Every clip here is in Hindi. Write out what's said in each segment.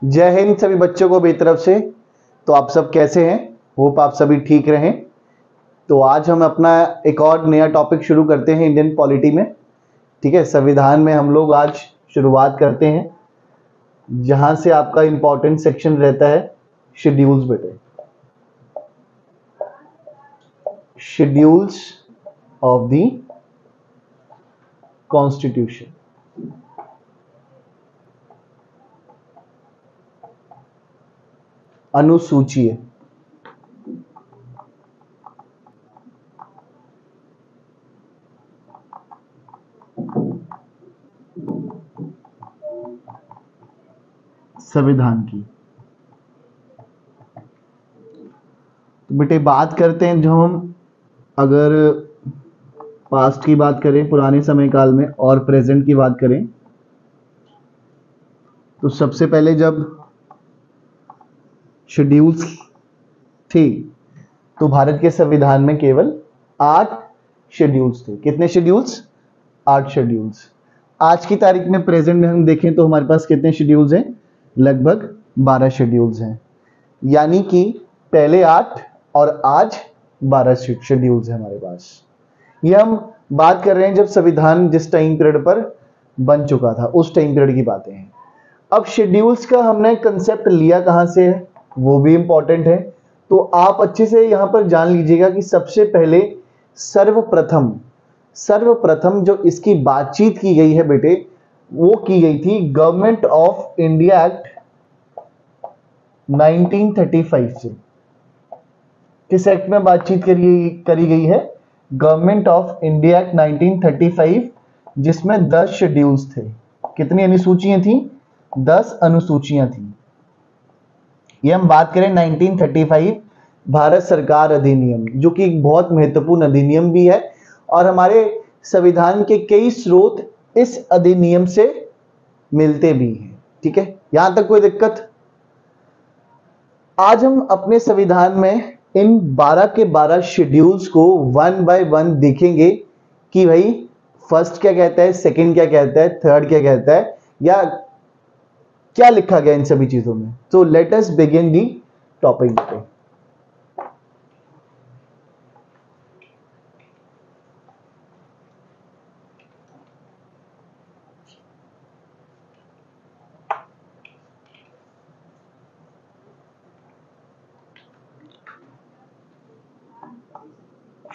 जय हिंद सभी बच्चों को मेरी तरफ से। तो आप सब कैसे हैं? होप आप सभी ठीक रहें। तो आज हम अपना एक और नया टॉपिक शुरू करते हैं इंडियन पॉलिटी में। ठीक है, संविधान में हम लोग आज शुरुआत करते हैं, जहां से आपका इंपॉर्टेंट सेक्शन रहता है शेड्यूल्स। बेटे, शेड्यूल्स ऑफ द कॉन्स्टिट्यूशन। अनुसूची है। संविधान की। तो बेटे बात करते हैं, जो हम अगर पास्ट की बात करें, पुराने समय काल में, और प्रेजेंट की बात करें, तो सबसे पहले जब शेड्यूल्स थी तो भारत के संविधान में केवल 8 शेड्यूल्स थे। कितने शेड्यूल्स? 8 शेड्यूल्स। आज की तारीख में, प्रेजेंट में हम देखें तो हमारे पास कितने शेड्यूल्स हैं? लगभग 12 शेड्यूल्स हैं। यानी कि पहले 8 और आज 12 शेड्यूल्स हैं हमारे पास। ये हम बात कर रहे हैं जब संविधान जिस टाइम पीरियड पर बन चुका था, उस टाइम पीरियड की बातें हैं। अब शेड्यूल्स का हमने कंसेप्ट लिया कहां से है, वो भी इंपॉर्टेंट है। तो आप अच्छे से यहां पर जान लीजिएगा कि सबसे पहले सर्वप्रथम जो इसकी बातचीत की गई है बेटे, वो की गई थी गवर्नमेंट ऑफ इंडिया एक्ट 1935 से। किस एक्ट में बातचीत करी गई है? गवर्नमेंट ऑफ इंडिया एक्ट 1935, जिसमें 10 शेड्यूल्स थे। कितनी अनुसूचियां थी? 10 अनुसूचियां थी। ये हम बात करें 1935 भारत सरकार अधिनियम, जो कि एक बहुत महत्वपूर्ण अधिनियम भी है, और हमारे संविधान के कई स्रोत इस अधिनियम से मिलते भी हैं। ठीक है, यहां तक कोई दिक्कत? आज हम अपने संविधान में इन 12 के 12 शेड्यूल्स को वन बाय वन देखेंगे कि भाई फर्स्ट क्या कहता है, सेकंड क्या कहता है, थर्ड क्या कहता है, या क्या लिखा गया इन सभी चीजों में। तो let us begin the topic.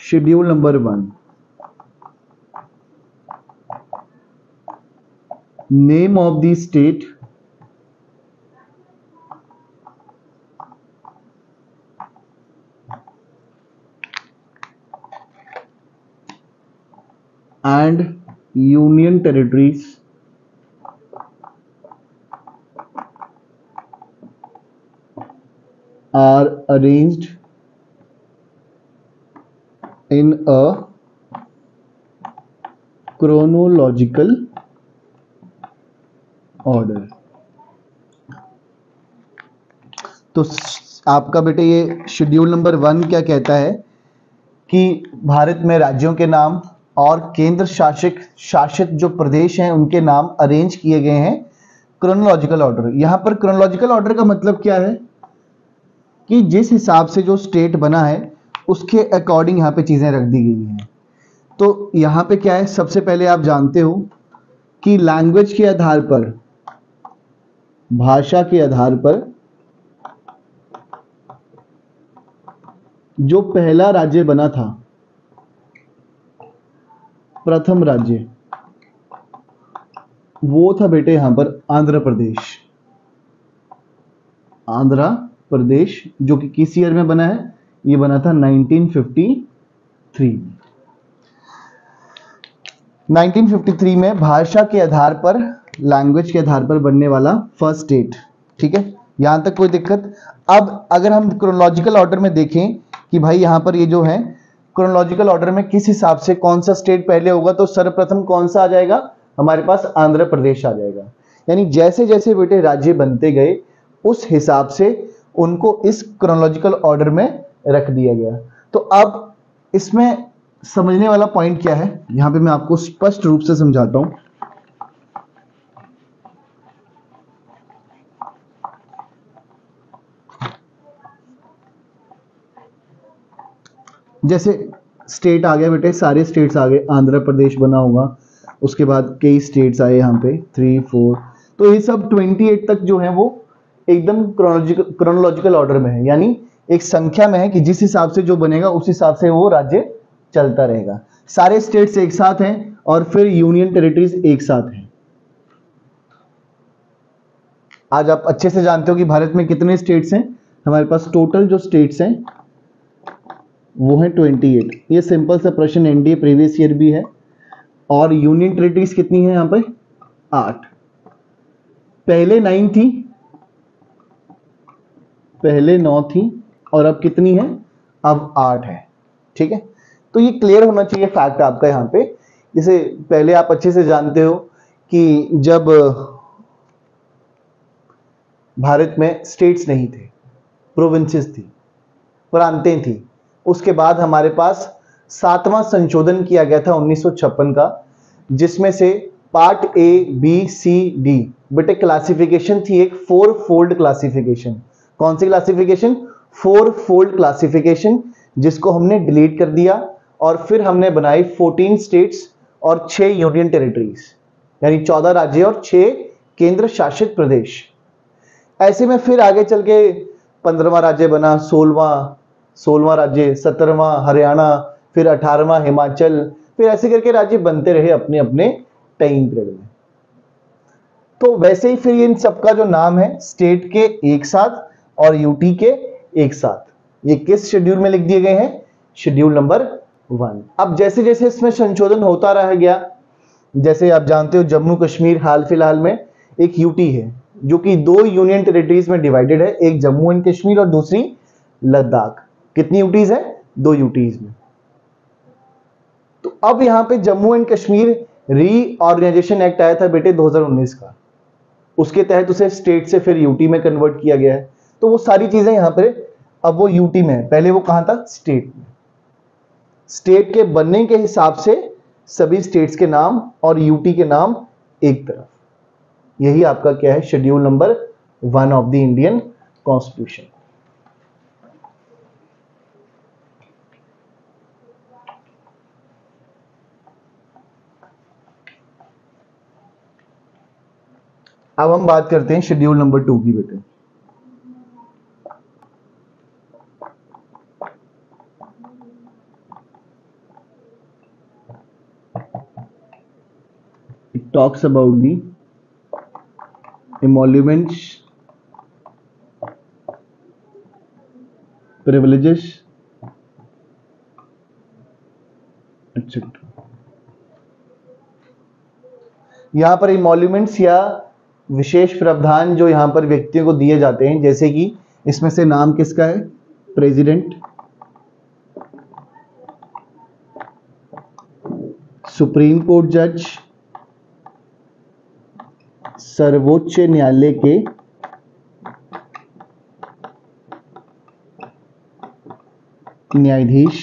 Schedule number 1, name of the state and union territories are arranged in a chronological order। तो आपका बेटे ये शेड्यूल नंबर 1 क्या कहता है कि भारत में राज्यों के नाम और केंद्र शासित जो प्रदेश हैं उनके नाम अरेंज किए गए हैं क्रोनोलॉजिकल ऑर्डर। यहां पर क्रोनोलॉजिकल ऑर्डर का मतलब क्या है कि जिस हिसाब से जो स्टेट बना है उसके अकॉर्डिंग यहां पे चीजें रख दी गई हैं। तो यहां पे क्या है, सबसे पहले आप जानते हो कि लैंग्वेज के आधार पर, भाषा के आधार पर जो पहला राज्य बना था, प्रथम राज्य, वो था बेटे यहां पर आंध्र प्रदेश। आंध्र प्रदेश जो कि किस ईयर में बना है? ये बना था 1953। 1953 में भाषा के आधार पर, लैंग्वेज के आधार पर बनने वाला फर्स्ट स्टेट। ठीक है, यहां तक कोई दिक्कत? अब अगर हम क्रोनोलॉजिकल ऑर्डर में देखें कि भाई यहां पर ये जो है क्रोनोलॉजिकल ऑर्डर में किस हिसाब से कौन सा स्टेट पहले होगा, तो सर्वप्रथम कौन सा आ जाएगा? हमारे पास आंध्र प्रदेश आ जाएगा। यानी जैसे जैसे बेटे राज्य बनते गए उस हिसाब से उनको इस क्रोनोलॉजिकल ऑर्डर में रख दिया गया। तो अब इसमें समझने वाला पॉइंट क्या है, यहां पे मैं आपको स्पष्ट रूप से समझाता हूं। जैसे स्टेट आ गया बेटे, सारे स्टेट्स आ गए, आंध्र प्रदेश बना होगा, उसके बाद कई स्टेट्स आए यहाँ पे 3 4, तो ये सब 28 तक जो है वो एकदम क्रोनोलॉजिकल ऑर्डर में है, यानी एक संख्या में है कि जिस हिसाब से जो बनेगा उस हिसाब से वो राज्य चलता रहेगा। सारे स्टेट्स एक साथ हैं और फिर यूनियन टेरिटरीज एक साथ हैं। आज आप अच्छे से जानते हो कि भारत में कितने स्टेट्स हैं। हमारे पास टोटल जो स्टेट्स हैं वो है 28। ये सिंपल सा प्रश्न एनडीए प्रीवियस ईयर भी है। और यूनियन टेरिटरीज कितनी है यहाँ पे? 8। पहले 9 थी, पहले 9 थी और अब कितनी है? अब 8 है। ठीक है, तो ये क्लियर होना चाहिए फैक्ट आपका यहाँ पे। जैसे पहले आप अच्छे से जानते हो कि जब भारत में स्टेट्स नहीं थे, प्रोविंसेस थी, प्रांतें थी, उसके बाद हमारे पास 7वां संशोधन किया गया था 1956 का, जिसमें से part A B C D बेटे क्लासिफिकेशन थी, एक 4 फोल्ड क्लासिफिकेशन। कौन सी क्लासिफिकेशन? 4 फोल्ड क्लासिफिकेशन, जिसको हमने डिलीट कर दिया और फिर हमने बनाई 14 स्टेट्स और 6 यूनियन टेरिटरीज, यानी 14 राज्य और 6 केंद्र शासित प्रदेश। ऐसे में फिर आगे चल के 15वां राज्य बना, 16वां राज्य, 17वां हरियाणा, फिर 18वां हिमाचल, फिर ऐसे करके राज्य बनते रहे अपने अपने टाइम पीरियड में। तो वैसे ही फिर इन सबका जो नाम है स्टेट के एक साथ और यूटी के एक साथ, ये किस शेड्यूल में लिख दिए गए हैं? Schedule number 1। अब जैसे जैसे इसमें संशोधन होता रह गया, जैसे आप जानते हो जम्मू कश्मीर हाल फिलहाल में एक यूटी है जो कि 2 यूनियन टेरिटरीज में डिवाइडेड है, एक जम्मू एंड कश्मीर और दूसरी लद्दाख। कितनी यूटीज है? 2 यूटीज में। तो अब यहां पे Jammu and Kashmir reorganisation act आया था बेटे 2019 का, उसके तहत उसे स्टेट से फिर यूटी में कन्वर्ट किया गया है। तो वो सारी चीजें यहां पर अब वो यूटी में है, पहले वो कहां था? स्टेट में। स्टेट के बनने के हिसाब से सभी स्टेट्स के नाम और यूटी के नाम एक तरफ। यही आपका क्या है? Schedule number 1 of the Indian constitution. अब हम बात करते हैं शेड्यूल नंबर 2 की बेटे। It talks about the emoluments, privileges, etc. यहां पर emoluments या विशेष प्रावधान जो यहां पर व्यक्तियों को दिए जाते हैं, जैसे कि इसमें से नाम किसका है? प्रेसिडेंट, सुप्रीम कोर्ट जज, सर्वोच्च न्यायालय के न्यायाधीश,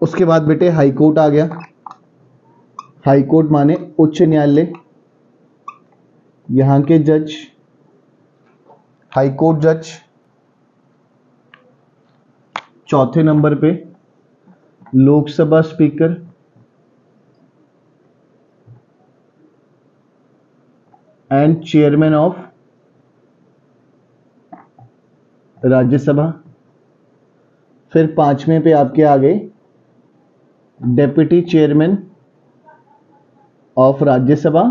उसके बाद बेटे हाई कोर्ट आ गया। हाई कोर्ट माने उच्च न्यायालय, यहां के जज, हाई कोर्ट जज। चौथे नंबर पे Lok Sabha speaker, and chairman of Rajya Sabha. फिर 5वें पे आपके आ गए deputy chairman of Rajya Sabha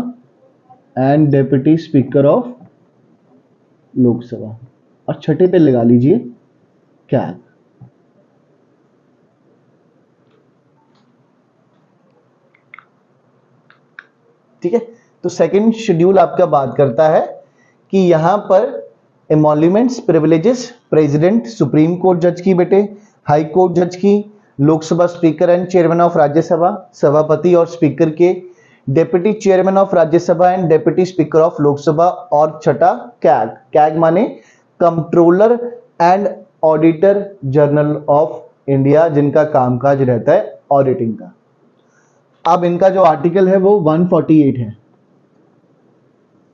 and deputy speaker of Lok Sabha. और छठे पे लगा लीजिए कैग। ठीक है, तो सेकंड शेड्यूल आपका बात करता है कि यहां पर एमोल्यूमेंट्स, प्रिविलेजेस, प्रेसिडेंट, सुप्रीम कोर्ट जज की बेटे, हाई कोर्ट जज की, Lok Sabha speaker and chairman of Rajya Sabha, सभापति और स्पीकर के, deputy chairman of Rajya Sabha and deputy speaker of Lok Sabha, और छठा कैग। कैग माने controller and auditor general of India, जिनका कामकाज रहता है ऑडिटिंग का। अब इनका जो आर्टिकल है वो 148 है।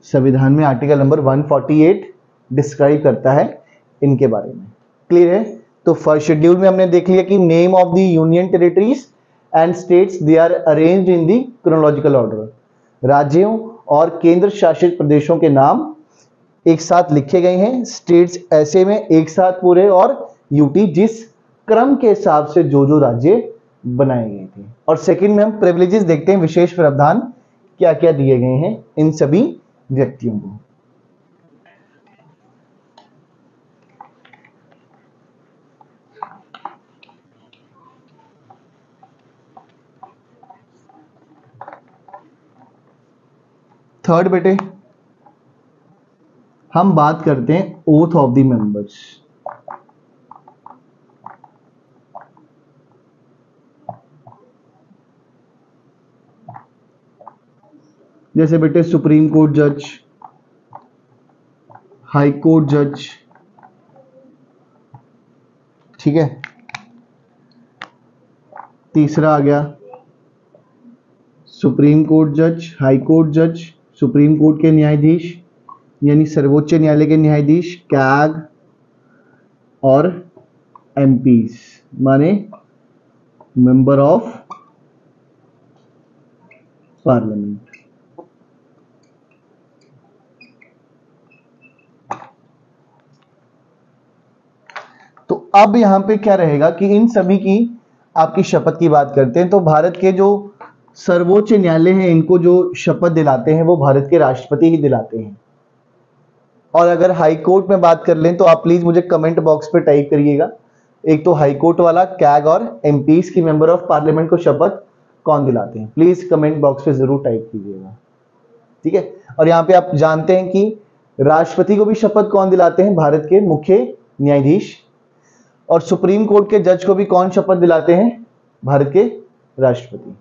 संविधान में आर्टिकल नंबर 148 डिस्क्राइब करता है इनके बारे में। क्लियर है? तो फर्स्ट शेड्यूल में हमने देख लिया कि name of the union territories and states they are arranged in the chronological order. राज्यों और केंद्र शासित प्रदेशों के नाम एक साथ लिखे गए हैं, स्टेट्स ऐसे में एक साथ पूरे, और यूटी जिस क्रम के हिसाब से जो जो राज्य बनाए गए थे। और सेकंड में हम प्रिविलेजेस देखते हैं, विशेष प्रावधान क्या क्या दिए गए हैं इन सभी व्यक्तियों को। थर्ड बेटे हम बात करते हैं ओथ ऑफ द मेंबर्स। जैसे बेटे सुप्रीम कोर्ट जज, हाई कोर्ट जज, ठीक है। तीसरा आ गया सुप्रीम कोर्ट जज, हाई कोर्ट जज, सुप्रीम कोर्ट के न्यायाधीश यानी सर्वोच्च न्यायालय के न्यायाधीश, कैग और एमपीस माने मेंबर ऑफ पार्लियामेंट। तो अब यहां पे क्या रहेगा कि इन सभी की आपकी शपथ की बात करते हैं, तो भारत के जो सर्वोच्च न्यायालय हैं इनको जो शपथ दिलाते हैं वो भारत के राष्ट्रपति ही दिलाते हैं। और अगर हाई कोर्ट में बात कर लें तो आप प्लीज मुझे कमेंट बॉक्स पे टाइप करिएगा, एक तो हाई कोर्ट वाला कैग और एमपीस की मेंबर ऑफ पार्लियामेंट को शपथ कौन दिलाते हैं, प्लीज कमेंट बॉक्स पे जरूर टाइप कीजिएगा, ठीक है। और यहाँ पे आप जानते हैं कि राष्ट्रपति को भी शपथ कौन दिलाते हैं, भारत के मुख्य न्यायाधीश, और सुप्रीम कोर्ट के जज को भी कौन शपथ दिलाते हैं, भारत के राष्ट्रपति,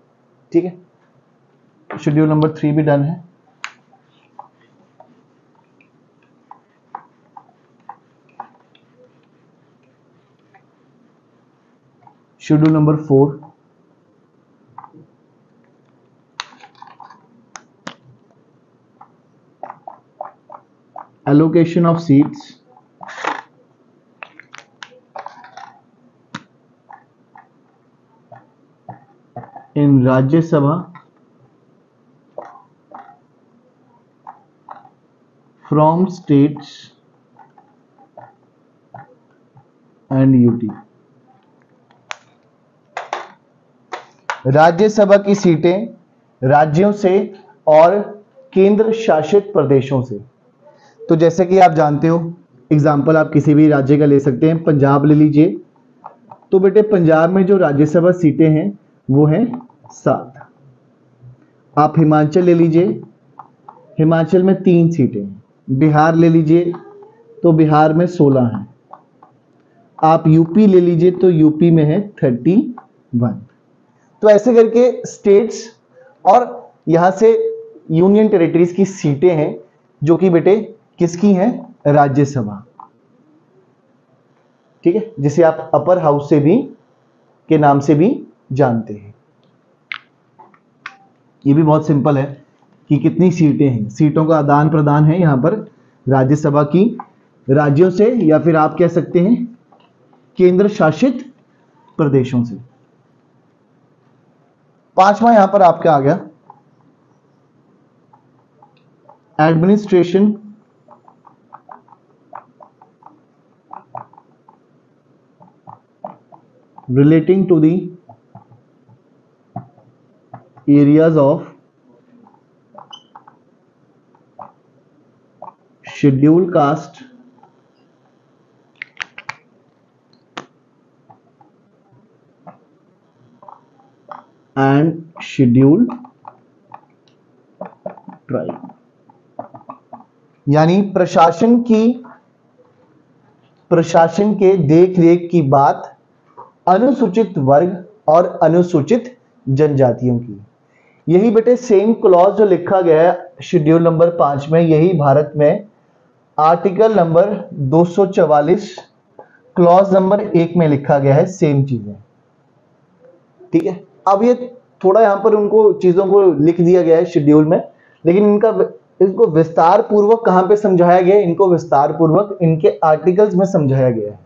ठीक है। शेड्यूल नंबर 3 भी डन है। Schedule number 4 allocation of seats in Rajya Sabha from states and UT। Rajya Sabha की सीटें राज्यों से और केंद्र शासित प्रदेशों से। तो जैसे कि आप जानते हो, एग्जाम्पल आप किसी भी राज्य का ले सकते हैं, पंजाब ले लीजिए, तो बेटे पंजाब में जो राज्यसभा सीटें हैं वो हैं 7। आप हिमाचल ले लीजिए, हिमाचल में 3 सीटें हैं। बिहार ले लीजिए तो बिहार में 16 हैं। आप यूपी ले लीजिए तो यूपी में है 31। तो ऐसे करके स्टेट्स और यहां से यूनियन टेरिटरीज की सीटें हैं जो कि बेटे किसकी हैं, राज्यसभा, ठीक है, जिसे आप अपर हाउस से भी के नाम से भी जानते हैं। ये भी बहुत सिंपल है कि कितनी सीटें हैं, सीटों का आदान प्रदान है यहां पर राज्यसभा की राज्यों से, या फिर आप कह सकते हैं केंद्र शासित प्रदेशों से। 5वां यहां पर आपका आ गया administration relating to the areas of scheduled caste and scheduled tribe। यानी प्रशासन के देख रेख की बात अनुसूचित वर्ग और अनुसूचित जनजातियों की। यही बेटे सेम क्लॉज जो लिखा गया है शेड्यूल नंबर 5 में, यही भारत में आर्टिकल नंबर 244 क्लॉज नंबर 1 में लिखा गया है, सेम चीजें, ठीक है। अब ये थोड़ा यहां पर उनको चीजों को लिख दिया गया है शेड्यूल में, लेकिन इनका इसको विस्तार पूर्वक कहां पे समझाया गया है? इनको विस्तार पूर्वक इनके आर्टिकल्स में समझाया गया है।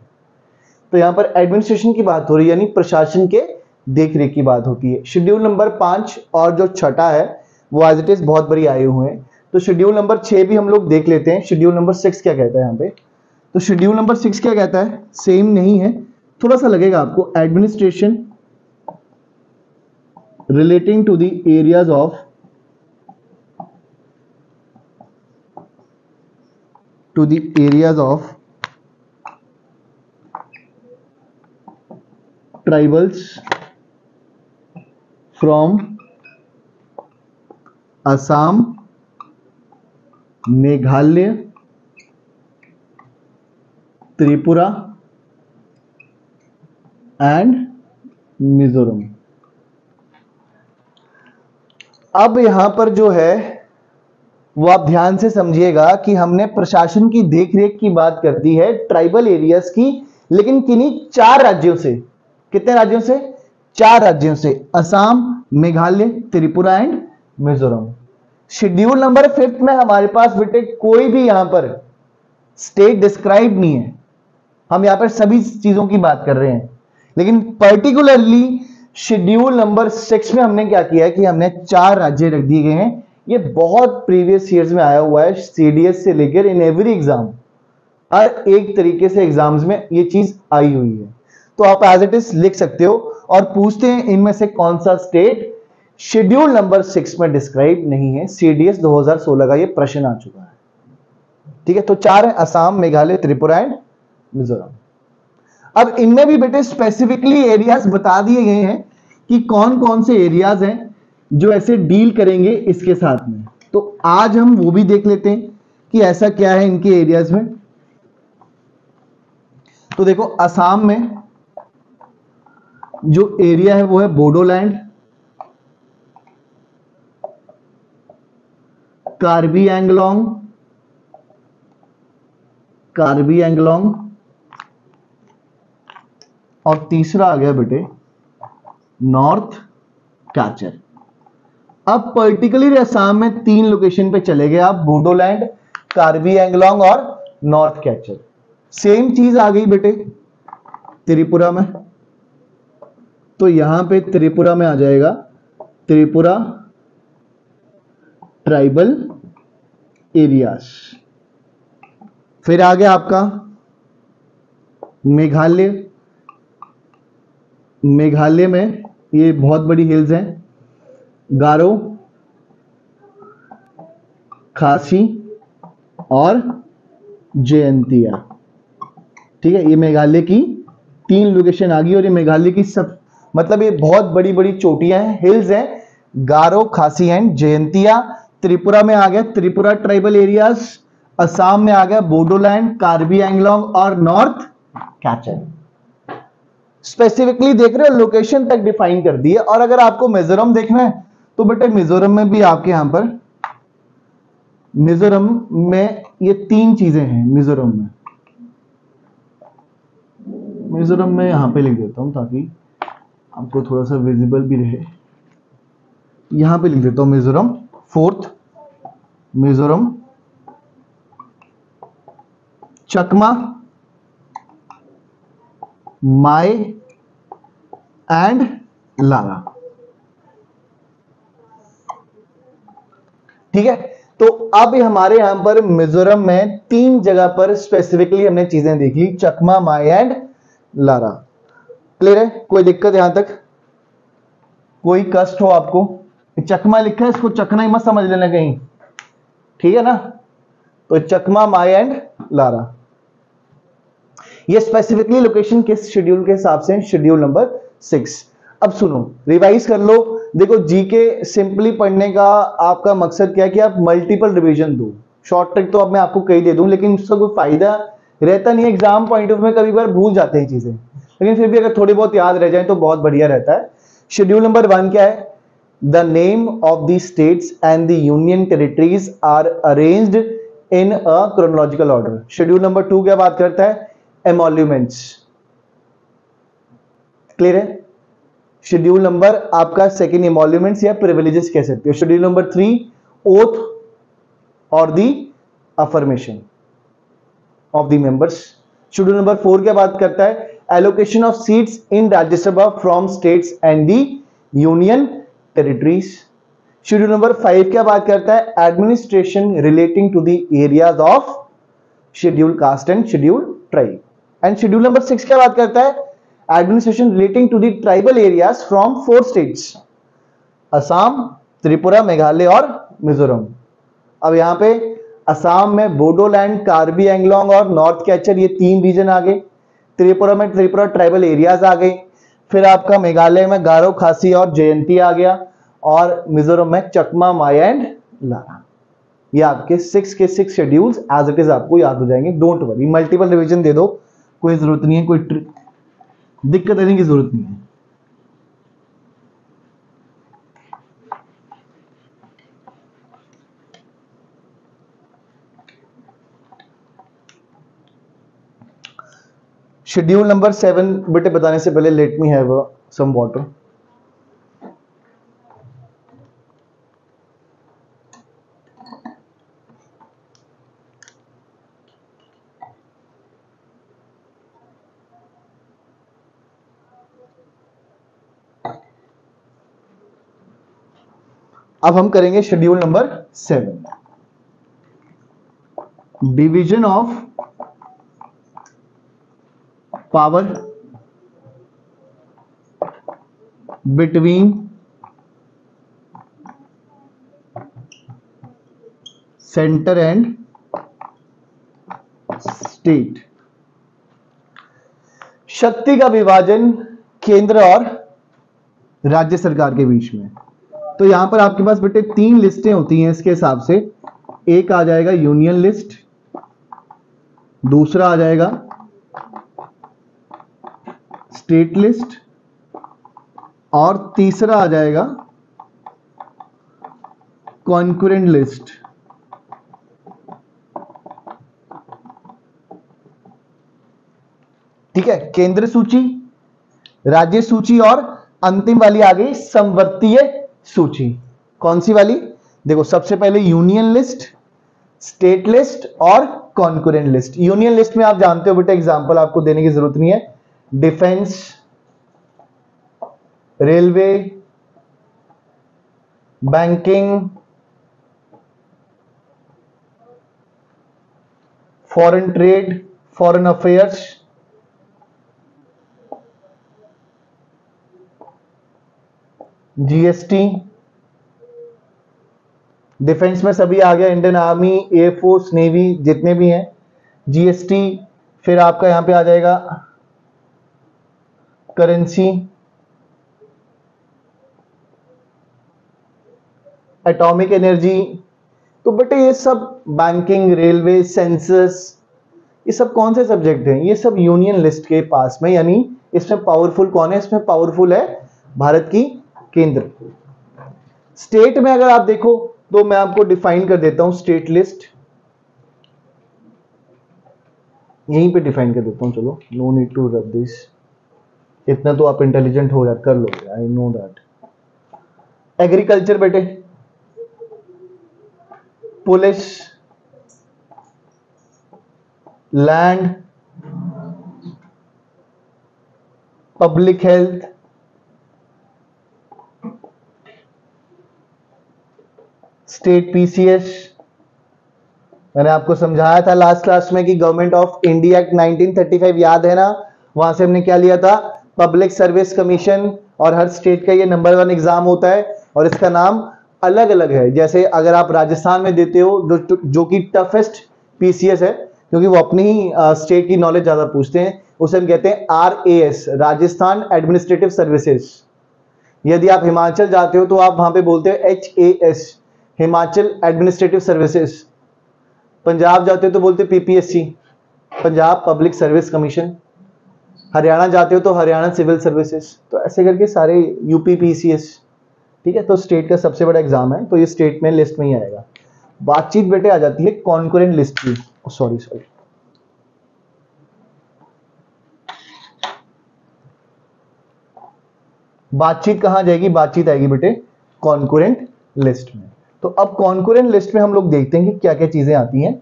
तो यहां पर एडमिनिस्ट्रेशन की बात हो रही है, यानी प्रशासन के देखरेख की बात होती है। शेड्यूल नंबर 5 और जो छठा है वो एज इट इज बहुत बड़ी आए हुए हैं। तो शेड्यूल नंबर 6 भी हम लोग देख लेते हैं। शेड्यूल नंबर 6 क्या कहता है यहाँ पे? तो शेड्यूल नंबर 6 क्या कहता है? सेम नहीं है, थोड़ा सा लगेगा आपको। Administration relating to the areas of tribals from Assam, Meghalaya, Tripura and Mizoram. अब यहां पर जो है वो आप ध्यान से समझिएगा कि हमने प्रशासन की देखरेख की बात कर दी है ट्राइबल एरियाज की, लेकिन किन्हीं 4 राज्यों से। कितने राज्यों से? 4 राज्यों से, Assam, Meghalaya, Tripura and Mizoram. Schedule number 5 में हमारे पास बेटे कोई भी यहां पर स्टेट डिस्क्राइब नहीं है। हम यहां पर सभी चीजों की बात कर रहे हैं, लेकिन पर्टिकुलरली शेड्यूल नंबर 6 में हमने क्या किया है कि हमने 4 राज्य रख दिए गए हैं। ये बहुत प्रीवियस ईयर्स में आया हुआ है, सीडीएस से लेकर इन एवरी एग्जाम, हर एक तरीके से एग्जाम्स में ये चीज आई हुई है। तो आप एज इट इज लिख सकते हो और पूछते हैं इनमें से कौन सा स्टेट शेड्यूल नंबर 6 में डिस्क्राइब नहीं है। सीडीएस 2016 का ये प्रश्न आ चुका है। ठीक है, तो 4 है, असम, मेघालय, त्रिपुरा एंड मिजोरम। अब इनमें भी बेटे स्पेसिफिकली एरियाज बता दिए गए हैं कि कौन कौन से एरियाज हैं जो ऐसे डील करेंगे इसके साथ में। तो आज हम वो भी देख लेते हैं कि ऐसा क्या है इनके एरियाज में। तो देखो, असम में जो एरिया है वो है बोडोलैंड, कार्बी एंगलोंग और तीसरा आ गया बेटे नॉर्थ कैचर। अब पर्टिकुलरली असम में 3 लोकेशन पे चले गए आप, बोडोलैंड, कार्बी एंगलोंग और नॉर्थ कैचर। सेम चीज आ गई बेटे त्रिपुरा में। तो यहां पे त्रिपुरा में आ जाएगा त्रिपुरा ट्राइबल एरियाज। फिर आ गया आपका मेघालय। मेघालय में ये बहुत बड़ी हिल्स हैं, गारो, खासी और जयंतिया। ठीक है, ये मेघालय की 3 लोकेशन आ गई और ये मेघालय की सब मतलब ये बहुत बड़ी बड़ी चोटियां हैं, हिल्स हैं, गारो, खासी एंड जयंतिया। त्रिपुरा में आ गया त्रिपुरा ट्राइबल एरियाज, असम में आ गया बोडोलैंड, कार्बी एंगलोंग और नॉर्थ कैचर। स्पेसिफिकली देख रहे हो, लोकेशन तक डिफाइन कर दी है। और अगर आपको मिजोरम देखना है तो बेटे मिजोरम में भी आपके यहां पर मिजोरम में ये 3 चीजें हैं। मिजोरम में यहां पे लिख देता हूं ताकि आपको थोड़ा सा विजिबल भी रहे। यहां पे लिख देता हूं Mizoram. 4th Mizoram, Chakma, my and Lara. ठीक है, तो अब हमारे यहां पर मिजोरम में 3 जगह पर स्पेसिफिकली हमने चीजें देखी, चकमा, माय एंड लारा। क्लियर है? कोई दिक्कत यहां तक? कोई कष्ट हो आपको? चकमा लिखा है, इसको चकना ही मत समझ लेना कहीं। ठीक है ना? तो चकमा, माय एंड लारा, ये स्पेसिफिकली लोकेशन किस शेड्यूल के हिसाब से? Schedule number 6। अब सुनो, रिवाइज कर लो। देखो, जीके सिंपली पढ़ने का आपका मकसद क्या है कि आप मल्टीपल रिवीजन दो। शॉर्ट ट्रिक तो अब मैं आपको कही दे दूं, लेकिन उसका कोई फायदा रहता नहीं है। एग्जाम पॉइंट ऑफ व्यू में कभी बार भूल जाते हैं चीजें, लेकिन फिर भी अगर थोड़ी बहुत याद रह जाए तो बहुत बढ़िया रहता है। शेड्यूल नंबर 1 क्या है? The name of the states and the union territories are arranged in a chronological order. Schedule number 2 क्या बात करता है? एमोल्यूमेंट्स। क्लियर है? शेड्यूल नंबर आपका 2 एमोल्यूमेंट्स या प्रिविलेजेस कह सकते हो। शेड्यूल नंबर 3 ओथ और the affirmation of the members. Schedule number 4 क्या बात करता है? Allocation of seats in Rajya Sabha from states and the union territories. Schedule number 5 क्या बात करता है? Administration relating to the areas of schedule caste and schedule tribe. And schedule number 6 क्या बात करता है? Administration relating to the tribal areas from 4 states, Assam, Tripura, Meghalaya और मिजोरम। अब यहां पे असम में बोडोलैंड, कार्बी एंगलोंग और नॉर्थ कैचर, ये 3 रीजन आ गए। त्रिपुरा में त्रिपुरा ट्राइबल एरियाज आ गए। फिर आपका मेघालय में गारो, खासी और जयंती आ गया, और मिजोरम में चकमा, माया एंड लारा। ये आपके 6 के 6 शेड्यूल्स एज इट इज आपको याद हो जाएंगे। डोंट वरी, मल्टीपल रिवीजन दे दो, कोई जरूरत नहीं है, कोई दिक्कत देने की जरूरत नहीं है। शेड्यूल नंबर 7 बेटे बताने से पहले let me have some water. अब हम करेंगे schedule number 7, division of power between centre and state. शक्ति का विभाजन केंद्र और राज्य सरकार के बीच में। तो यहां पर आपके पास बेटे 3 लिस्टें होती हैं इसके हिसाब से। एक आ जाएगा यूनियन लिस्ट, दूसरा आ जाएगा स्टेट लिस्ट, और तीसरा आ जाएगा कॉन्करेंट लिस्ट। ठीक है, केंद्र सूची, राज्य सूची, और अंतिम वाली आ गई समवर्तीय सूची। कौन सी वाली? देखो, सबसे पहले यूनियन लिस्ट, स्टेट लिस्ट और कॉन्करेंट लिस्ट। यूनियन लिस्ट में आप जानते हो बेटा, एग्जांपल आपको देने की जरूरत नहीं है, defence, railway, banking, foreign trade, foreign affairs, GST. Defence में सभी आ गया, इंडियन आर्मी, एयरफोर्स, नेवी, जितने भी हैं, जीएसटी। फिर आपका यहां पे आ जाएगा करेंसी, एटॉमिक एनर्जी। तो बेटे ये सब बैंकिंग, रेलवे, सेंसस, ये सब कौन से सब्जेक्ट हैं? ये सब यूनियन लिस्ट के पास में, यानी इसमें पावरफुल कौन है? इसमें पावरफुल है भारत की केंद्र। स्टेट में अगर आप देखो तो मैं आपको डिफाइन कर देता हूं स्टेट लिस्ट, यहीं पे डिफाइन कर देता हूं। चलो, no need to rub this, इतना तो आप इंटेलिजेंट हो कर लोगे, आई नो दैट। एग्रीकल्चर बेटे, police, land, public health, state PCS. मैंने आपको समझाया था लास्ट क्लास में कि गवर्नमेंट ऑफ इंडिया एक्ट 1935 याद है ना? वहां से हमने क्या लिया था? Public service commission. और हर स्टेट का ये नंबर 1 एग्जाम होता है, और इसका नाम अलग अलग है। जैसे अगर आप राजस्थान में देते हो, जो कि टफेस्ट पीसीएस है, क्योंकि वो अपनी ही स्टेट की नॉलेज ज्यादा पूछते हैं, उसे हम कहते हैं RAS, राजस्थान एडमिनिस्ट्रेटिव सर्विसेज। यदि आप हिमाचल जाते हो तो आप वहां पे बोलते हो HAS, Himachal administrative services. Punjab जाते हो तो बोलते PPSC, Punjab public service commission. Haryana जाते हो तो हरियाणा सिविल सर्विसेज। तो ऐसे करके सारे यूपी PCS। ठीक है, तो स्टेट का सबसे बड़ा एग्जाम है, तो ये स्टेट में लिस्ट में ही आएगा। बातचीत बेटे आ जाती है कॉन्करेंट लिस्ट की। सॉरी, बातचीत कहां जाएगी? बातचीत आएगी बेटे कॉन्करेंट लिस्ट में। तो अब कॉन्करेंट लिस्ट में हम लोग देखते हैं कि क्या क्या चीजें आती हैं।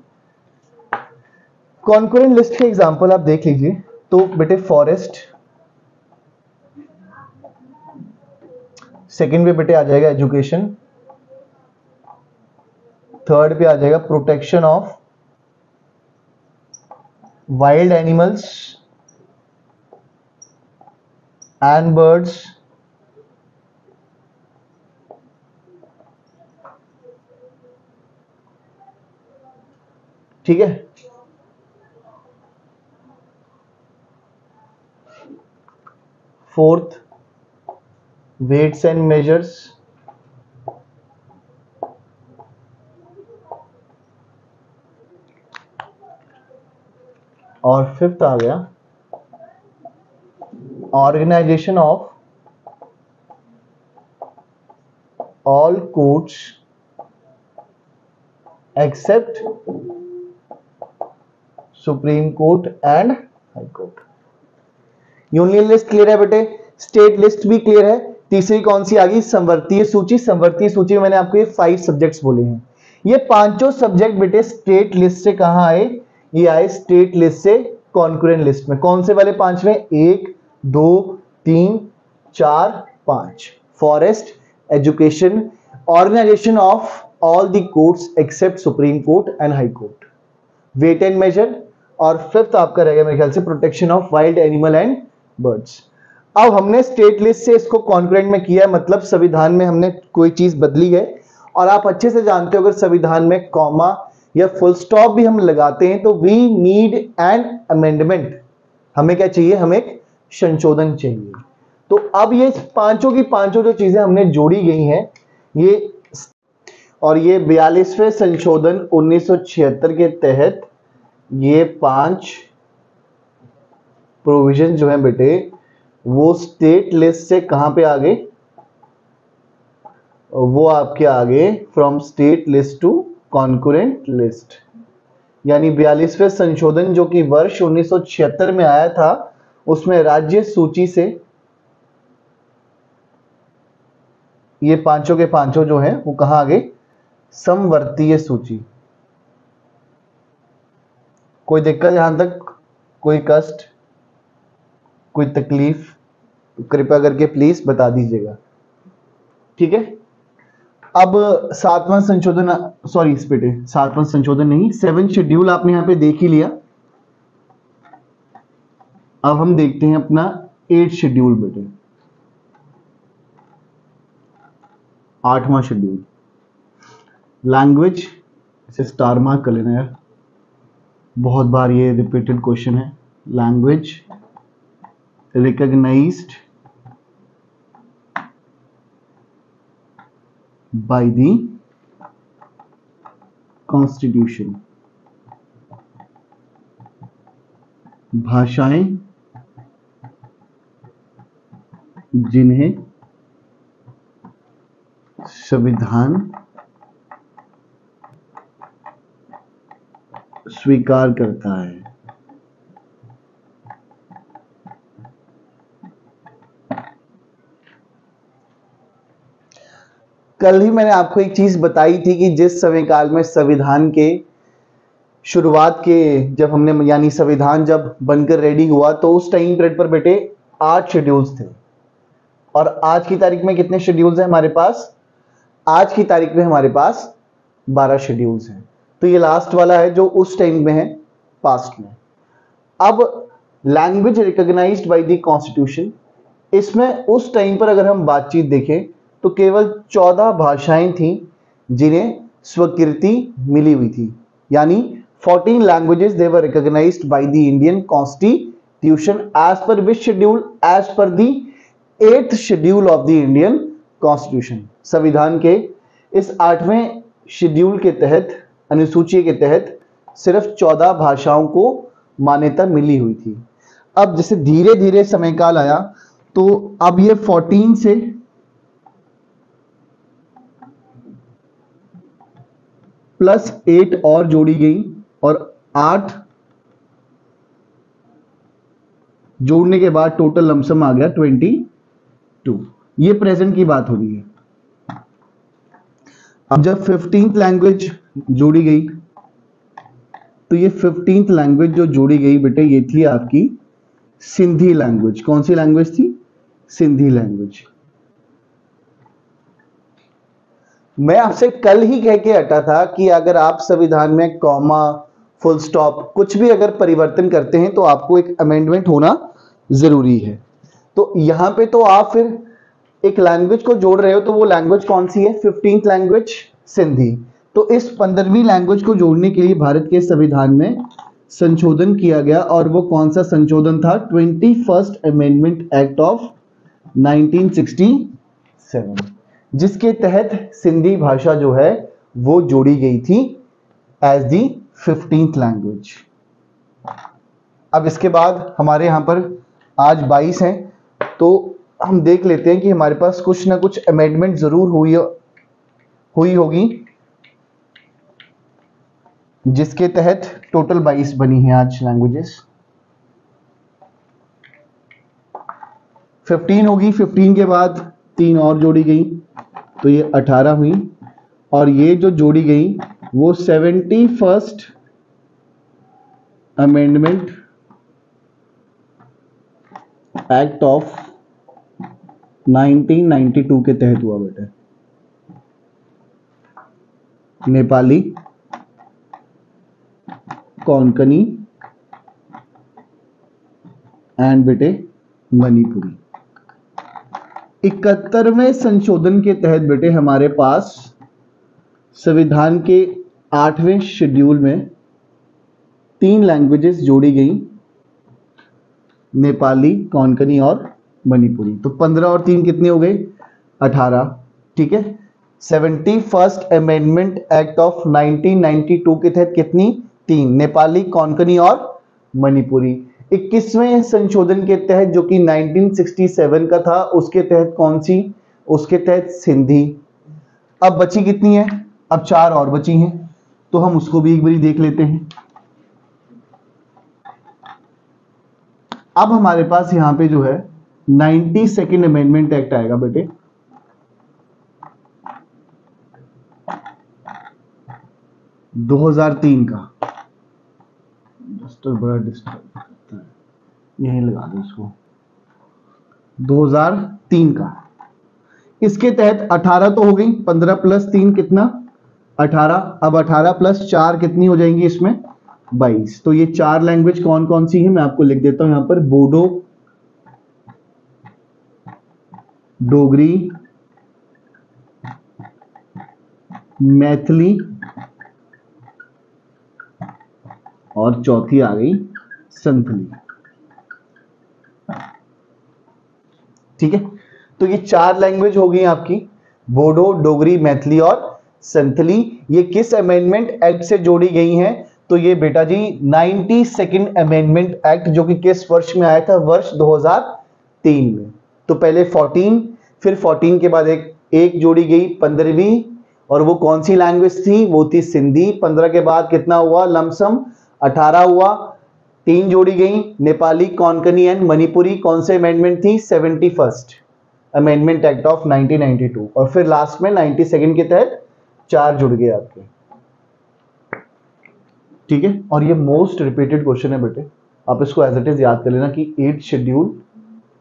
कॉन्करेंट लिस्ट के एग्जांपल आप देख लीजिए। तो बेटे फॉरेस्ट, सेकंड पे बेटे आ जाएगा एजुकेशन, थर्ड पे आ जाएगा protection of wild animals and birds, ठीक है। फोर्थ वेट्स एंड मेजर्स, और फिफ्थ आ गया organisation of all courts except supreme court and high court. Union list clear है बेटे, स्टेट लिस्ट भी क्लियर है। तीसरी कौन सी आ गई? संवर्तीय सूची। संवर्तीय सूची में मैंने आपको ये 5 सब्जेक्ट्स बोले हैं। ये पांचों सब्जेक्ट बेटे स्टेट लिस्ट से कहां आए? ये आए स्टेट लिस्ट से कॉन्करेंट लिस्ट में। कौन से वाले पांचवें? 1 2 3 4 5। Forest, education, organisation of all the courts except supreme court and high court, weight and measure, और फिफ्थ आपका रहेगा मेरे ख्याल से protection of wild animal and birds. अब हमने स्टेट लिस्ट से इसको कॉन्करेंट में किया, मतलब संविधान में हमने कोई चीज बदली है। और आप अच्छे से जानते हो अगर संविधान में कॉमा या फुल स्टॉप भी हम लगाते हैं तो वी नीड एन अमेंडमेंट। हमें क्या चाहिए? हमें एक संशोधन चाहिए। तो अब ये पांचों की पांचों जो चीजें हमने जोड़ी गई हैं, ये और ये 42वें संशोधन 1976 के तहत ये 5 प्रोविजन जो है बेटे वो स्टेट लिस्ट से कहां पे आ गए? वो आपके आगे from state list to concurrent list. यानी 42वें संशोधन जो कि वर्ष 1976 में आया था, उसमें राज्य सूची से ये पांचों के पांचों जो हैं वो कहां आ गए? समवर्तीय सूची। कोई दिक्कत यहां तक? कोई कष्ट, कोई तकलीफ? तो कृपया करके प्लीज बता दीजिएगा, ठीक है। अब 7वां संशोधन, सॉरी इस बेटे 7वां संशोधन नहीं, 7th शेड्यूल आपने यहां पे देख ही लिया। अब हम देखते हैं अपना 8th शेड्यूल बेटे, 8वां शेड्यूल। लैंग्वेज, इसे स्टार मार्क कर लेना यार, बहुत बार ये रिपीटेड क्वेश्चन है। Language recognised by the constitution. भाषाएं जिन्हें संविधान स्वीकार करता है। कल ही मैंने आपको एक चीज बताई थी कि जिस समय काल में संविधान के शुरुआत के जब हमने यानी संविधान जब बनकर रेडी हुआ तो उस टाइम पीरियड पर बेटे 8 शेड्यूल्स थे। और आज की तारीख में कितने शेड्यूल्स हैं हमारे पास? आज की तारीख में हमारे पास 12 शेड्यूल्स हैं। तो ये लास्ट वाला है जो उस टाइम में है, पास्ट में। अब language recognised by the constitution, इसमें उस टाइम पर अगर हम बातचीत देखें तो केवल 14 भाषाएं थी जिन्हें स्वीकृति मिली हुई थी। यानी 14 languages they were recognised by the Indian constitution as per which schedule? As per the 8th schedule of the Indian constitution. संविधान के इस 8वें शेड्यूल के तहत, अनुसूची के तहत सिर्फ 14 भाषाओं को मान्यता मिली हुई थी। अब जैसे धीरे धीरे समय काल आया तो अब ये 14 से +8 और जोड़ी गई और 8 जोड़ने के बाद टोटल लमसम आ गया 22। ये प्रेजेंट की बात हो रही है। अब जब 15th लैंग्वेज जोड़ी गई, तो ये 15th लैंग्वेज जो जोड़ी गई बेटे, ये थी आपकी सिंधी लैंग्वेज। कौन सी लैंग्वेज थी? सिंधी लैंग्वेज। मैं आपसे कल ही कह के हटा था कि अगर आप संविधान में कॉमा, फुल स्टॉप, कुछ भी अगर परिवर्तन करते हैं तो आपको एक अमेंडमेंट होना जरूरी है। तो यहां पे तो आप फिर एक लैंग्वेज को जोड़ रहे हो, तो वो लैंग्वेज कौन सी है? 15th language Sindhi. तो इस 15वीं लैंग्वेज को जोड़ने के लिए भारत के संविधान में संशोधन किया गया, और वो कौन सा संशोधन था? 21st अमेंडमेंट एक्ट ऑफ 1967, जिसके तहत सिंधी भाषा जो है वो जोड़ी गई थी एज दी 15th लैंग्वेज। अब इसके बाद हमारे यहां पर आज 22 हैं, तो हम देख लेते हैं कि हमारे पास कुछ ना कुछ अमेंडमेंट जरूर हुई होगी, जिसके तहत टोटल 22 बनी है आज लैंग्वेजेस। 15 होगी, 15 के बाद 3 और जोड़ी गई, तो ये 18 हुई, और ये जो जोड़ी गई वो 71st अमेंडमेंट एक्ट ऑफ 1992 के तहत हुआ बेटे। नेपाली, कोंकणी एंड बेटे मणिपुरी। 71वें संशोधन के तहत बेटे हमारे पास संविधान के 8वें शेड्यूल में 3 लैंग्वेजेस जोड़ी गई, नेपाली, कोंकणी और मणिपुरी। तो 15 और 3 कितने हो गए? 18। ठीक है। 71st अमेंडमेंट एक्ट ऑफ 1992 के तहत कितनी? 3, नेपाली, कोंकणी और मणिपुरी। 21वें संशोधन के तहत जो कि 1967 का था, उसके तहत कौन सी? उसके तहत सिंधी। अब बची कितनी है? अब 4 और बची हैं, तो हम उसको भी एक बारी देख लेते हैं। अब हमारे पास यहां पे जो है 92nd अमेंडमेंट एक्ट आएगा बेटे। – 2003 का। बड़ा डिस्टर्ब करता है, यहीं लगा दो इसको। 2003 का। इसके तहत 18 तो हो गई, 15 प्लस 3 कितना? 18। अब 18 प्लस 4 कितनी हो जाएंगी इसमें? 22। तो ये 4 लैंग्वेज कौन कौन सी है मैं आपको लिख देता हूं यहां पर। बोडो, डोगरी, मैथिली, और चौथी आ गई संथली। ठीक है। तो ये 4 लैंग्वेज हो गई आपकी, बोडो, डोगरी, मैथिली और संथली। ये किस अमेंडमेंट एक्ट से जोड़ी गई हैं? तो ये बेटा जी 92nd अमेंडमेंट एक्ट, जो कि किस वर्ष में आया था? वर्ष 2003 में। तो पहले 14, फिर 14 के बाद एक जोड़ी गई 15वीं, और वो कौन सी लैंग्वेज थी? वो थी सिंधी। 15 के बाद कितना हुआ? लमसम 18 हुआ, 3 जोड़ी गई, नेपाली, कोंकणी एंड मणिपुरी। कौन से अमेंडमेंट थी? 71st amendment act of 1992। और फिर लास्ट में 92nd के तहत 4 जुड़ गए आपके। ठीक है। और ये मोस्ट रिपीटेड क्वेश्चन है बेटे, आप इसको एज इट इज याद कर लेना कि 8th शेड्यूल,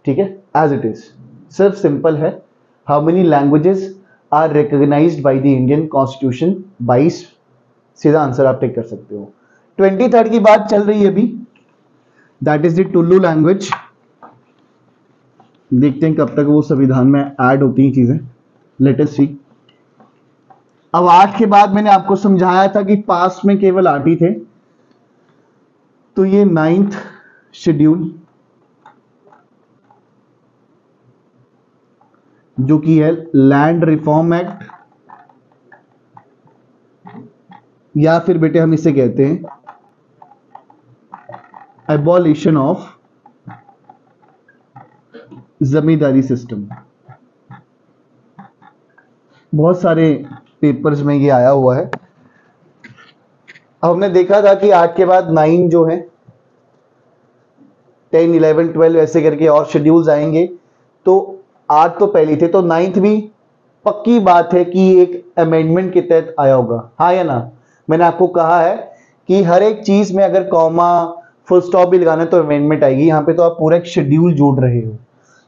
ठीक है, एज इट इज। सिर्फ सिंपल है, how many languages are recognised by the Indian constitution? 22। सीधा आंसर आप टिक कर सकते हो। 23rd की बात चल रही है अभी, that is the Tullu language. देखते हैं कब तक वो संविधान में ऐड होती हैं चीजें। लेट अस सी। अब 8 के बाद मैंने आपको समझाया था कि पास में केवल 8 ही थे, तो ये 9th शेड्यूल जो कि है लैंड रिफॉर्म एक्ट, या फिर बेटे हम इसे कहते हैं एबॉलिशन ऑफ जमींदारी सिस्टम। बहुत सारे पेपर्स में ये आया हुआ है। अब हमने देखा था कि 8 के बाद 9 जो है, 10, 11, 12 ऐसे करके और शेड्यूल्स आएंगे। तो 8 तो पहले थे, तो 9th भी पक्की बात है कि एक अमेंडमेंट के तहत आया होगा, हाँ या ना? मैंने आपको कहा है कि हर एक चीज में अगर कॉमा फुल स्टॉप भी लगाना है तो अमेंडमेंट आएगी। यहाँ पे तो आप पूरा एक शेड्यूल जोड़ रहे हो।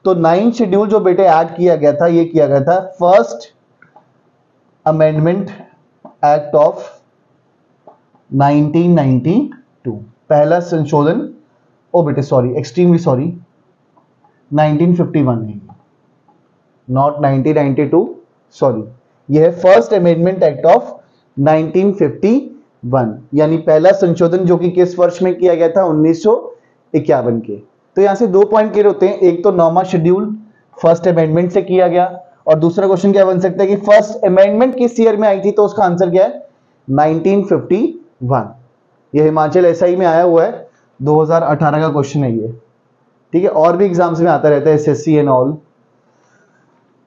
तो 9 शेड्यूल जो बेटे ऐड किया गया था, ये किया गया था फर्स्ट अमेंडमेंट एक्ट ऑफ 1992, पहला संशोधन, ओ बेटे सॉरी, एक्सट्रीमली सॉरी, 1951 है, नॉट 1992, सॉरी, यह है फर्स्ट अमेंडमेंट एक्ट ऑफ 1951, यानी पहला संशोधन जो कि किस वर्ष में किया गया था? 1951 के। तो यहां से 2 पॉइंट क्लियर होते हैं, एक तो 9वां शेड्यूल फर्स्ट अमेंडमेंट से किया गया, और दूसरा क्वेश्चन क्या बन सकता है कि फर्स्ट अमेंडमेंट किस ईयर में आई थी? तो उसका आंसर क्या है? 1951। यह हिमाचल एसआई में आया हुआ है, 2018 का क्वेश्चन है ये, ठीक है। और भी एग्जाम्स में आता रहता है, एसएससी एंड ऑल।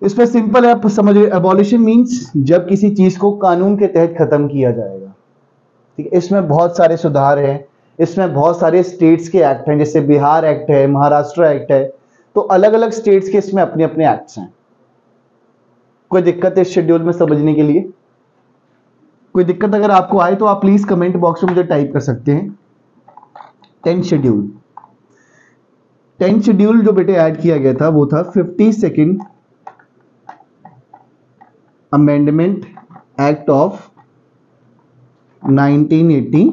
इसमें सिंपल है, आप समझिए, एबॉलिशन मींस जब किसी चीज को कानून के तहत खत्म किया जाएगा, ठीक है। इसमें बहुत सारे सुधार हैं, इसमें बहुत सारे स्टेट्स के एक्ट हैं, जैसे बिहार एक्ट है, महाराष्ट्र एक्ट है, तो अलग अलग स्टेट्स के इसमें अपने अपने एक्ट्स हैं। कोई दिक्कत है इस शेड्यूल में समझने के लिए? कोई दिक्कत अगर आपको आए तो आप प्लीज कमेंट बॉक्स में मुझे टाइप कर सकते हैं। 10 शेड्यूल, 10 शेड्यूल जो बेटे ऐड किया गया था वो था 52nd अमेंडमेंट एक्ट ऑफ 1985,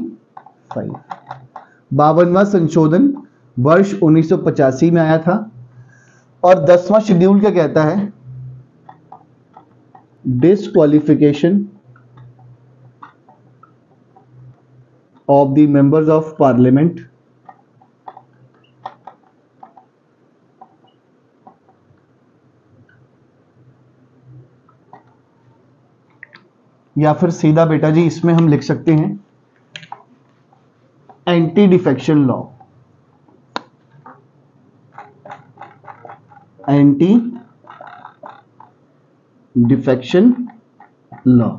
52वां संशोधन वर्ष 1985 में आया था। और 10वां शेड्यूल क्या कहता है? Disqualification of the members of parliament या फिर सीधा बेटा जी इसमें हम लिख सकते हैं anti defection law, anti defection law.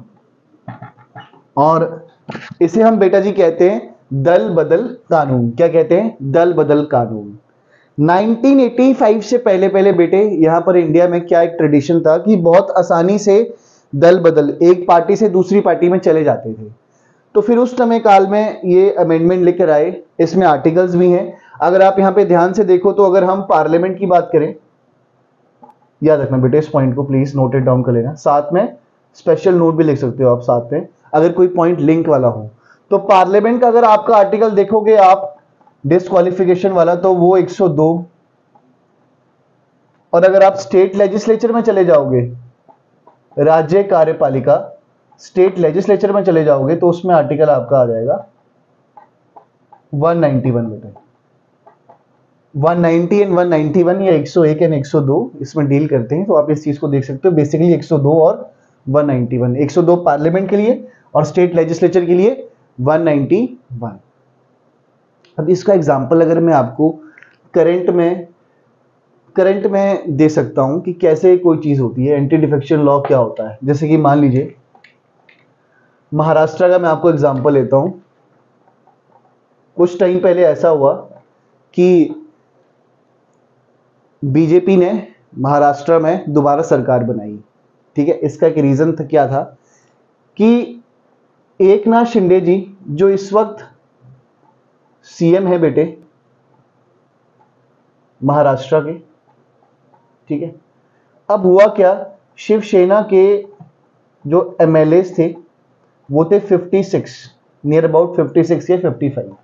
और इसे हम बेटा जी कहते हैं दल बदल कानून। क्या कहते हैं? दल बदल कानून। 1985 से पहले पहले बेटे यहां पर इंडिया में क्या एक ट्रेडिशन था कि बहुत आसानी से दल बदल एक पार्टी से दूसरी पार्टी में चले जाते थे। तो फिर उस समय काल में ये अमेंडमेंट लेकर आए, इसमें आर्टिकल्स भी हैं। अगर आप यहां पे ध्यान से देखो तो अगर हम पार्लियामेंट की बात करें, याद रखना बेटे इस पॉइंट को प्लीज नोटेड डाउन कर लेना, साथ में स्पेशल नोट भी लिख सकते हो आप साथ में अगर कोई पॉइंट लिंक वाला हो। तो पार्लियामेंट का अगर आपका आर्टिकल देखोगे आप डिस्क्वालिफिकेशन वाला, तो वो 102। और अगर आप स्टेट लेजिस्लेचर में चले जाओगे, राज्य कार्यपालिका स्टेट लेजिस्लेचर में चले जाओगे, तो उसमें आर्टिकल आपका आ जाएगा 191 बेटे। 190 एंड 191 या 101 एंड 102 इसमें डील करते हैं, तो आप इस चीज को देख सकते हो। बेसिकली 102 और 191, 102 पार्लियामेंट के लिए और स्टेट लेजिस्लेचर के लिए 191। अब इसका एग्जांपल अगर मैं आपको करंट में दे सकता हूं कि कैसे कोई चीज होती है, एंटी डिफेक्शन लॉ क्या होता है। जैसे कि मान लीजिए महाराष्ट्र का मैं आपको एग्जांपल लेता हूं। कुछ टाइम पहले ऐसा हुआ कि बीजेपी ने महाराष्ट्र में दोबारा सरकार बनाई, ठीक है। इसका एक रीजन था, क्या था कि एकनाथ शिंदे जी जो इस वक्त सीएम है बेटे महाराष्ट्र के, ठीक है। अब हुआ क्या, शिवसेना के जो एमएलएस थे वो थे 56, नियर अबाउट 56 या 55।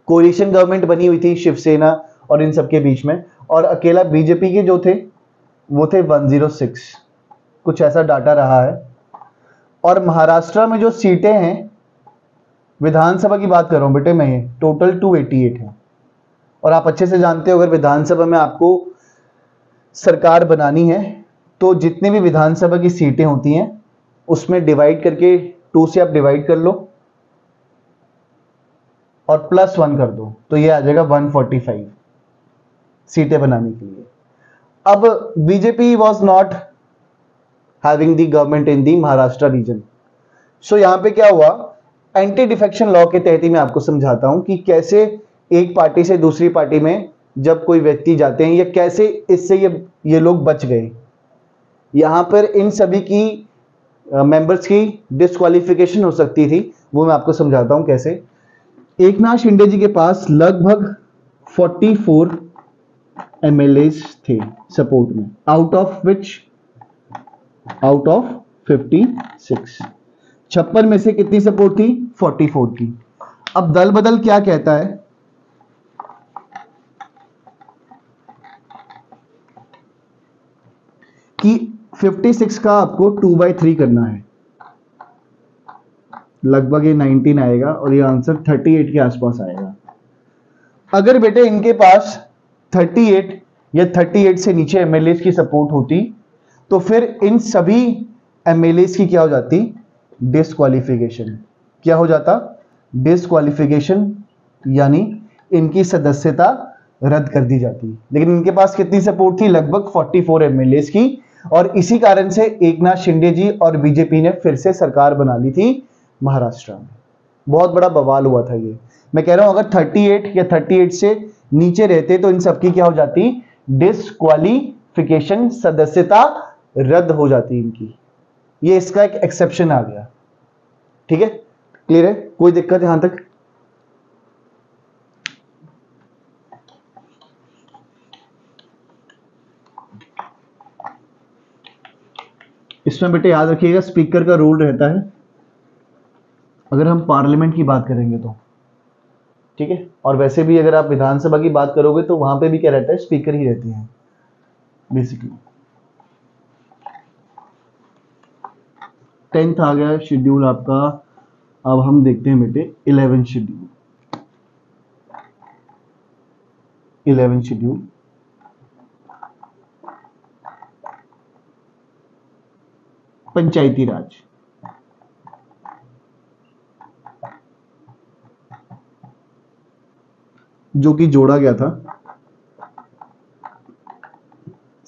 कोalition गवर्नमेंट बनी हुई थी शिवसेना और इन सबके बीच में, और अकेला बीजेपी के जो थे वो थे 106, कुछ ऐसा डाटा रहा है। और महाराष्ट्र में जो सीटें हैं, विधानसभा की बात कर रहा हूं बेटे मैं, ये टोटल 288 है। और आप अच्छे से जानते हो अगर विधानसभा में आपको सरकार बनानी है तो जितने भी विधानसभा की सीटें होती हैं उसमें डिवाइड करके 2 से आप डिवाइड कर लो और +1 कर दो, तो ये आ जाएगा 145 सीटें बनाने के लिए। अब BJP was not having the government in the Maharashtra region. So यहां पे क्या हुआ, एंटी डिफेक्शन लॉ के तहत ही मैं आपको समझाता हूं कि कैसे एक पार्टी से दूसरी पार्टी में जब कोई व्यक्ति जाते हैं, या कैसे इससे ये लोग बच गए। यहां पर इन सभी की मेंबर्स की डिस्क्वालिफिकेशन हो सकती थी, वो मैं आपको समझाता हूं कैसे। एकनाथ शिंदे जी के पास लगभग 44 एमएलएस थे सपोर्ट में, आउट ऑफ 56। 56 में से कितनी सपोर्ट थी? 44 की। अब दल बदल क्या कहता है कि 56 का आपको 2/3 करना है, लगभग ये 19 आएगा और ये आंसर 38 के आसपास आएगा। अगर बेटे इनके पास 38 या 38 से नीचे एमएलए की सपोर्ट होती तो फिर इन सभी एमएलए की क्या हो जाती? डिस्क्वालिफिकेशन। क्या हो जाता? डिस्क्वालिफिकेशन, यानी इनकी सदस्यता रद्द कर दी जाती। लेकिन इनके पास कितनी सपोर्ट थी? लगभग 44 एमएलए की, और इसी कारण से एकनाथ शिंदे जी और बीजेपी ने फिर से सरकार बना ली थी महाराष्ट्र में। बहुत बड़ा बवाल हुआ था ये। मैं कह रहा हूं अगर 38 या 38 से नीचे रहते तो इन सबकी क्या हो जाती? डिस्क्वालिफिकेशन, सदस्यता रद्द हो जाती इनकी। ये इसका एक एक्सेप्शन आ गया। ठीक है, क्लियर है? कोई दिक्कत यहां तक? इसमें बेटे याद रखिएगा स्पीकर का रोल रहता है अगर हम पार्लियामेंट की बात करेंगे तो। ठीक है, और वैसे भी अगर आप विधानसभा की बात करोगे तो वहां पे भी क्या रहता है? स्पीकर ही रहते हैं बेसिकली। 10th आ गया शेड्यूल आपका। अब हम देखते हैं बेटे 11th शेड्यूल। 11th शेड्यूल पंचायती राज। जो कि जोड़ा गया था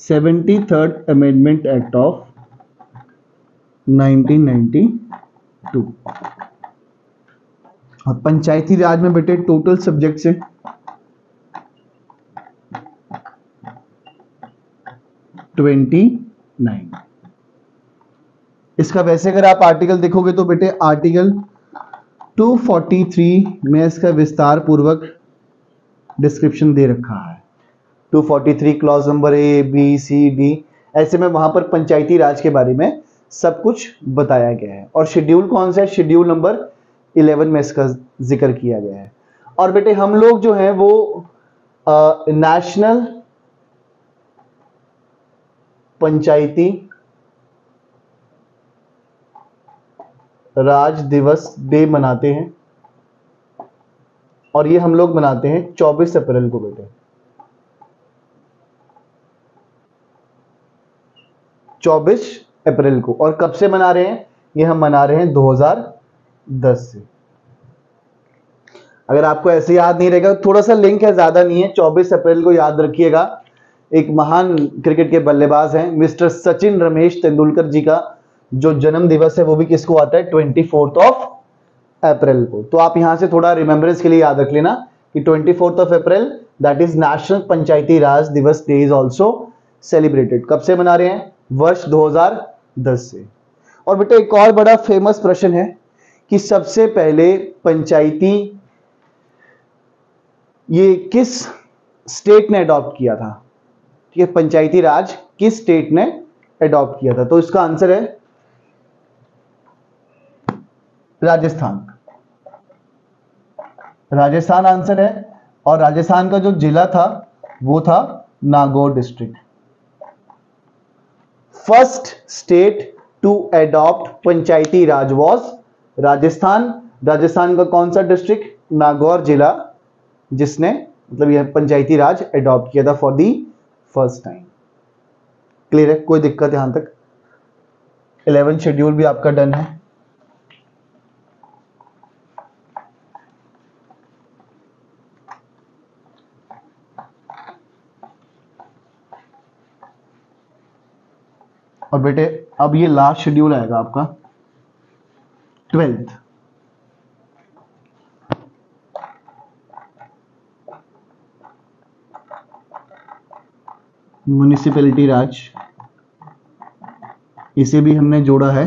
73rd अमेंडमेंट एक्ट ऑफ 1992। और पंचायती राज में बेटे टोटल सब्जेक्ट्स हैं 29। इसका वैसे अगर आप आर्टिकल देखोगे तो बेटे आर्टिकल 243 में इसका विस्तार पूर्वक डिस्क्रिप्शन दे रखा है। 243 clause number A B C D, ऐसे में वहां पर पंचायती राज के बारे में सब कुछ बताया गया है। और शेड्यूल कौन सा है? शेड्यूल नंबर 11 में इसका जिक्र किया गया है। और बेटे हम लोग जो है वो नेशनल पंचायती राज दिवस डे मनाते हैं, और ये हम लोग मनाते हैं 24 अप्रैल को बेटे। 24 अप्रैल को। और कब से मना रहे हैं? ये हम मना रहे हैं 2010 से। अगर आपको ऐसे याद नहीं रहेगा, थोड़ा सा लिंक है, ज्यादा नहीं है। 24 अप्रैल को याद रखिएगा, एक महान क्रिकेट के बल्लेबाज हैं मिस्टर सचिन रमेश तेंदुलकर जी का जो जन्म दिवस है वो भी किसको आता है? 24 अप्रैल को। तो आप यहां से थोड़ा रिमेम्बरेंस के लिए याद रख लेना कि 24 अप्रैल दैट इज नेशनल पंचायती राज दिवस डे इज ऑल्सो सेलिब्रेटेड। कब से मना रहे हैं? वर्ष 2010 से। और बेटे एक और बड़ा फेमस प्रश्न है कि सबसे पहले पंचायती ये किस स्टेट ने अडॉप्ट किया था? ठीक है, पंचायती राज किस स्टेट ने अडॉप्ट किया था? तो इसका आंसर है राजस्थान। राजस्थान आंसर है। और राजस्थान का जो जिला था वो था Nagaur district. First state to adopt Panchayati Raj was Rajasthan. Rajasthan का कौन सा डिस्ट्रिक्ट? नागौर जिला, जिसने मतलब यह पंचायती राज अडॉप्ट किया था for the first time. Clear है? कोई दिक्कत यहां तक? 11 शेड्यूल भी आपका डन है। और बेटे अब ये लास्ट शेड्यूल आएगा आपका 12th। म्युनिसिपैलिटी राज, इसे भी हमने जोड़ा है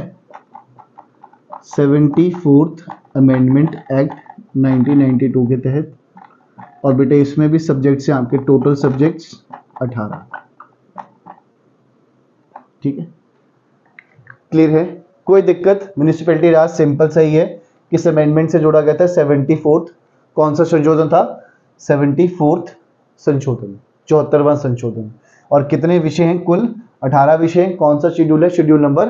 74th अमेंडमेंट एक्ट 1992 के तहत। और बेटे इसमें भी सब्जेक्ट्स हैं आपके, टोटल सब्जेक्ट्स 18। ठीक है, क्लियर है, कोई दिक्कत? म्युनिसिपैलिटी राज सिंपल सही है, किस अमेंडमेंट से जोड़ा गया था? 74th। कौन सा संशोधन था? 74th संशोधन, 74वां संशोधन। और कितने विषय हैं? कुल 18 विषय हैं। कौन सा शेड्यूल है? शेड्यूल नंबर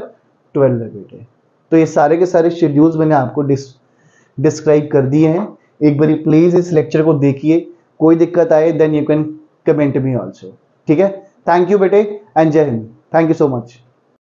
12 है बेटे। तो ये सारे के सारे शेड्यूल्स मैंने आपको डिस्क्राइब कर दिए हैं। एक बारी प्लीज इस लेक्चर को देखिए, कोई दिक्कत आए then you can comment me also. ठीक है, थैंक यू बेटे and Jai Hind, thank you so much.